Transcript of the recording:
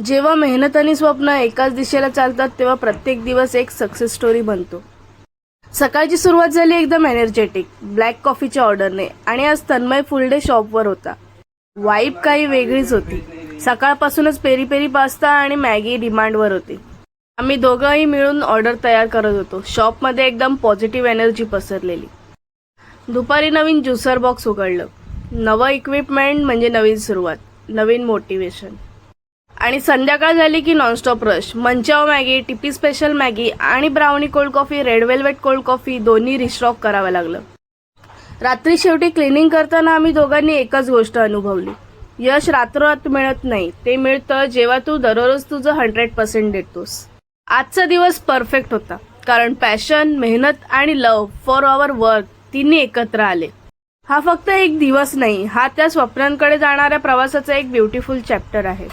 जेव्हा मेहनत आणि स्वप्न एकाच दिशेला चालतात तेव्हा प्रत्येक दिवस एक सक्सेस स्टोरी बनतो. सकाळची सुरुवात झाली एकदम एनर्जेटिक ब्लॅक कॉफीच्या ऑर्डरने आणि आज तन्मय फुल डे शॉपवर होता. वाईब काही वेगळीच होती. सकाळपासूनच पेरी पेरी पास्ता आणि मॅगी डिमांडवर होती. आम्ही दोघंही मिळून ऑर्डर तयार करत होतो. शॉपमध्ये एकदम पॉझिटिव्ह एनर्जी पसरलेली. दुपारी नवीन ज्युसर बॉक्स उघडलं. नवं इक्विपमेंट म्हणजे नवीन सुरुवात, नवीन मोटिवेशन. आणि संध्याकाळ झाली की नॉनस्टॉप रश. मंचाव मॅगी, टिपी स्पेशल मॅगी आणि brownie cold coffee, red velvet cold coffee दोन्ही रिस्टॉक करावं लागलं. रात्री शेवटी क्लिनिंग करताना आम्ही दोघांनी एकच गोष्ट अनुभवली. यश रात्रोरात मिळत नाही. ते मिळतं जेव्हा तू दररोज तुझं 100% देतोस. आजचा दिवस परफेक्ट होता कारण पॅशन, मेहनत आणि लव्ह फॉर आवर वर्क तिन्ही एकत्र आले. हा फक्त एक दिवस नाही, हा त्या स्वप्नांकडे जाणाऱ्या प्रवासाचा एक ब्युटिफुल चॅप्टर आहे.